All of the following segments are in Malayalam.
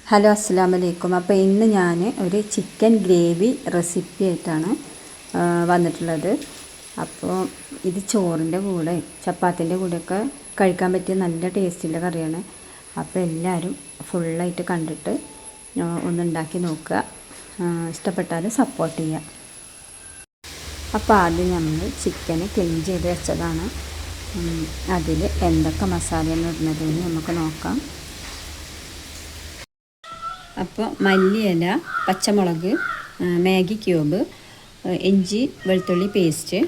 ഹലോ അസ്സലാമു അലൈക്കും. അപ്പോൾ ഇന്ന് ഞാൻ ഒരു ചിക്കൻ ഗ്രേവി റെസിപ്പി ആയിട്ടാണ് വന്നിട്ടുള്ളത്. അപ്പോൾ ഇത് ചോറിൻ്റെ കൂടെ ചപ്പാത്തിൻ്റെ കൂടെയൊക്കെ കഴിക്കാൻ പറ്റിയ നല്ല ടേസ്റ്റുള്ള കറിയാണ്. അപ്പോൾ എല്ലാവരും ഫുള്ളായിട്ട് കണ്ടിട്ട് ഒന്നുണ്ടാക്കി നോക്കുക. ഇഷ്ടപ്പെട്ടാൽ സപ്പോർട്ട് ചെയ്യുക. അപ്പോൾ ആദ്യം നമ്മൾ ചിക്കന് ക്ലീൻ ചെയ്ത് വെച്ചതാണ്. അതിൽ എന്തൊക്കെ മസാലയാണ് ഇടുന്നതെന്ന് നമുക്ക് നോക്കാം. അപ്പോൾ മല്ലിയില, പച്ചമുളക്, മാഗി ക്യൂബ്, ഇഞ്ചി വെളുത്തുള്ളി പേസ്റ്റ്,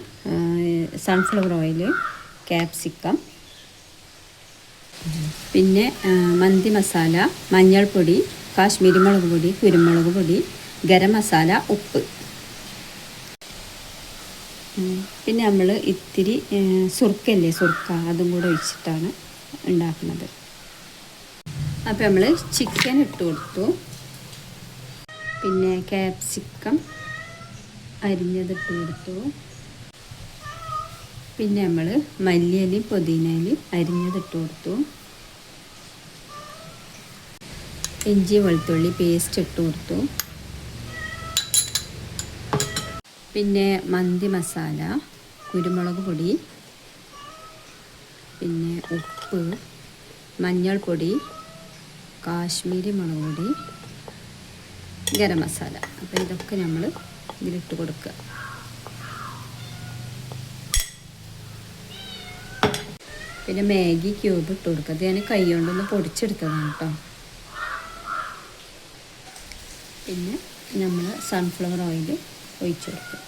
സൺഫ്ലവർ ഓയിൽ, ക്യാപ്സിക്കം, പിന്നെ മന്തി മസാല, മഞ്ഞൾപ്പൊടി, കാശ്മീരി മുളക് പൊടി, കുരുമുളക് പൊടി, ഗരം മസാല, ഉപ്പ്. പിന്നെ നമ്മൾ ഇത്തിരി സുർക്കല്ലേ, അതും കൂടെ ഒഴിച്ചിട്ടാണ് ഉണ്ടാക്കുന്നത്. അപ്പോൾ നമ്മൾ ചിക്കൻ ഇട്ട് കൊടുത്തു. പിന്നെ ക്യാപ്സിക്കം അരിഞ്ഞതിട്ട് കൊടുത്തു. പിന്നെ നമ്മൾ മല്ലിയിലയും പുതിനയിലയും അരിഞ്ഞതിട്ട് കൊടുത്തു. ഇഞ്ചി വെളുത്തുള്ളി പേസ്റ്റ് ഇട്ട് കൊടുത്തു. പിന്നെ മന്തി മസാല, കുരുമുളക് പൊടി, പിന്നെ ഉപ്പ്, മഞ്ഞൾപ്പൊടി, കാശ്മീരി മുളക് പൊടി, ഗരം മസാല. അപ്പോൾ ഇതൊക്കെ നമ്മൾ ഇതിലിട്ട് കൊടുക്കുക. പിന്നെ മാഗി ക്യൂബ് ഇട്ട് കൊടുക്കുക. അത് ഞാൻ കൈ കൊണ്ടൊന്ന് പൊടിച്ചെടുത്തതാണ് കേട്ടോ. പിന്നെ നമ്മൾ സൺഫ്ലവർ ഓയിൽ ഒഴിച്ച് കൊടുക്കുക.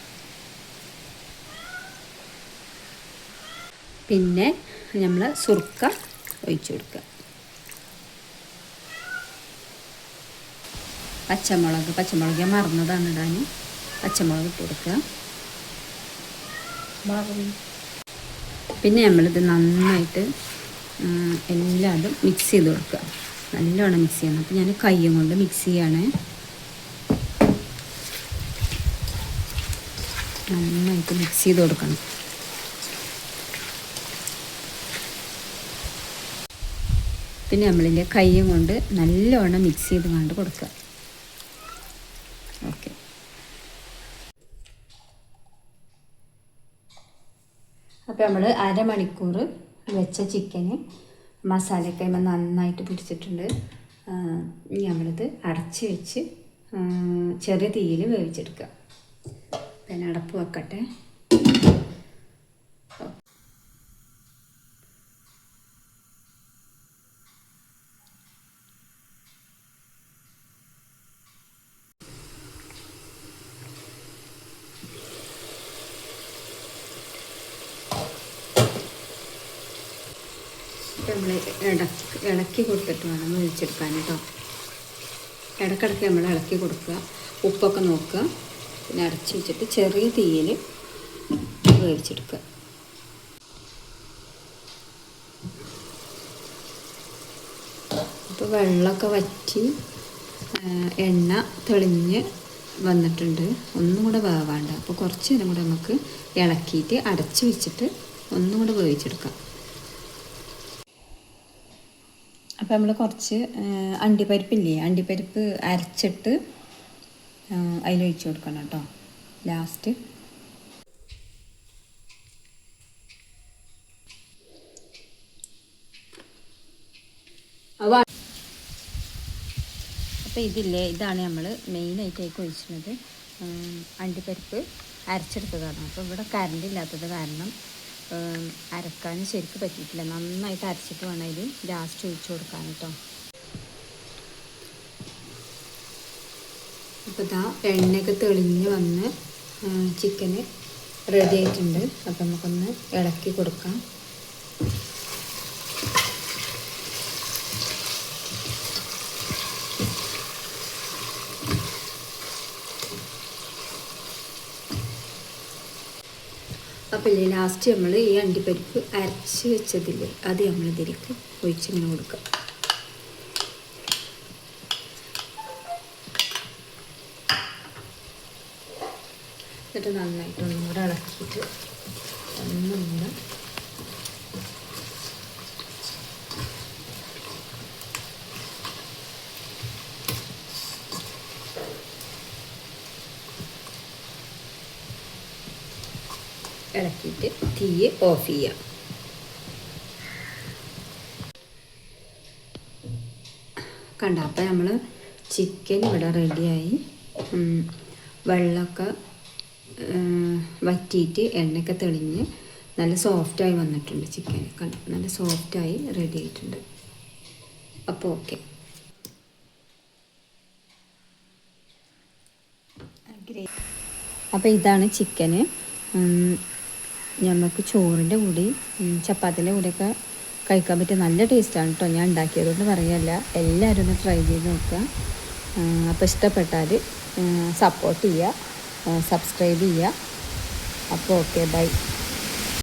പിന്നെ നമ്മൾ സുർക്ക ഒഴിച്ച് കൊടുക്കുക. പച്ചമുളക് ഞാൻ മറന്നതാണ് ഇടാൻ. പച്ചമുളക് ഇട്ട് കൊടുക്കുക. പിന്നെ നമ്മളിത് നന്നായിട്ട് എല്ലാതും മിക്സ് ചെയ്ത് കൊടുക്കുക. നല്ലോണം മിക്സ് ചെയ്യണം. അപ്പോൾ ഞാൻ കൈയും കൊണ്ട് മിക്സ് ചെയ്യാണ്. നന്നായിട്ട് മിക്സ് ചെയ്ത് കൊടുക്കണം. പിന്നെ നമ്മളിൻ്റെ കൈയും കൊണ്ട് നല്ലോണം മിക്സ് ചെയ്ത് കൊണ്ട് കൊടുക്കുക. ഓക്കെ. അപ്പോൾ നമ്മൾ അരമണിക്കൂർ വെച്ച ചിക്കന് മസാലയൊക്കെ നന്നായിട്ട് പിടിച്ചിട്ടുണ്ട്. ഇനി നമ്മളിത് അടച്ച് വെച്ച് ചെറിയ തീയിൽ വേവിച്ചെടുക്കുക. പിന്നെ അടപ്പ് വെക്കട്ടെ. നമ്മൾ ഇളക്കി കൊടുത്തിട്ട് വേണം വേവിച്ചെടുക്കാൻ കേട്ടോ. ഇടയ്ക്കിടയ്ക്ക് നമ്മൾ ഇളക്കി കൊടുക്കുക. ഉപ്പൊക്കെ നോക്കുക. പിന്നെ അടച്ച് വെച്ചിട്ട് ചെറിയ തീയിൽ വേവിച്ചെടുക്കുക. ഇപ്പോൾ വെള്ളമൊക്കെ വറ്റി എണ്ണ തെളിഞ്ഞ് വന്നിട്ടുണ്ട്. ഒന്നും കൂടെ വേവാണ്ട്. അപ്പോൾ കുറച്ച് നേരം കൂടെ നമുക്ക് ഇളക്കിയിട്ട് അടച്ച് വെച്ചിട്ട് ഒന്നും കൂടെ വേവിച്ചെടുക്കാം. അപ്പോൾ നമ്മൾ കുറച്ച് അണ്ടിപ്പരിപ്പ് അരച്ചിട്ട് അതിലൊഴിച്ച് കൊടുക്കണം കേട്ടോ ലാസ്റ്റ്. അപ്പോൾ ഇതാണ് നമ്മൾ മെയിനായിട്ടേക്ക് ഒഴിച്ചിരുന്നത്. അണ്ടിപ്പരിപ്പ് അരച്ചെടുത്തതാണ്. അപ്പോൾ ഇവിടെ കറണ്ട് ഇല്ലാത്തത് കാരണം അരക്കാൻ ശരിക്കും പറ്റിയിട്ടില്ല. നന്നായിട്ട് അരച്ചിട്ട് വേണം ഇത് ലാസ്റ്റ് ഒഴിച്ച് കൊടുക്കാൻ കേട്ടോ. അപ്പോൾ ഇതാ എണ്ണയൊക്കെ തെളിഞ്ഞ് വന്ന് ചിക്കന് റെഡി ആയിട്ടുണ്ട്. അപ്പോൾ നമുക്കൊന്ന് ഇളക്കി കൊടുക്കാം. അപ്പോൾ ലാസ്റ്റ് നമ്മൾ ഈ അണ്ടിപ്പരിപ്പ് അരച്ച് വെച്ചതില്ലേ അത് നമ്മളിതിലേക്ക് ഒഴിച്ചിങ്ങനെ കൊടുക്കുക. എന്നിട്ട് നന്നായിട്ട് ഒന്നും കൂടെ ഇളക്കിയിട്ട് ഒന്നും കൂടെ ഇളക്കിയിട്ട് തീ ഓഫ് ചെയ്യാം. കണ്ട, അപ്പം നമ്മൾ ചിക്കൻ ഇവിടെ റെഡിയായി. വെള്ളമൊക്കെ വറ്റിയിട്ട് എണ്ണയൊക്കെ തെളിഞ്ഞ് നല്ല സോഫ്റ്റായി വന്നിട്ടുണ്ട് ചിക്കൻ. കണ്ട, നല്ല സോഫ്റ്റായി റെഡി ആയിട്ടുണ്ട്. അപ്പോൾ ഓക്കെ. അപ്പോൾ ഇതാണ് ചിക്കന്. നമുക്ക് ചോറിൻ്റെ കൂടി ചപ്പാത്തിൻ്റെ കൂടെയൊക്കെ കഴിക്കാൻ പറ്റിയ നല്ല ടേസ്റ്റാണ് കേട്ടോ. ഞാൻ ഉണ്ടാക്കിയതുകൊണ്ട് പറയല്ല, എല്ലാവരും ഒന്ന് ട്രൈ ചെയ്ത് നോക്കുക. അപ്പോൾ ഇഷ്ടപ്പെട്ടാൽ സപ്പോർട്ട് ചെയ്യുക, സബ്സ്ക്രൈബ് ചെയ്യുക. അപ്പോൾ ഓക്കെ, ബൈ.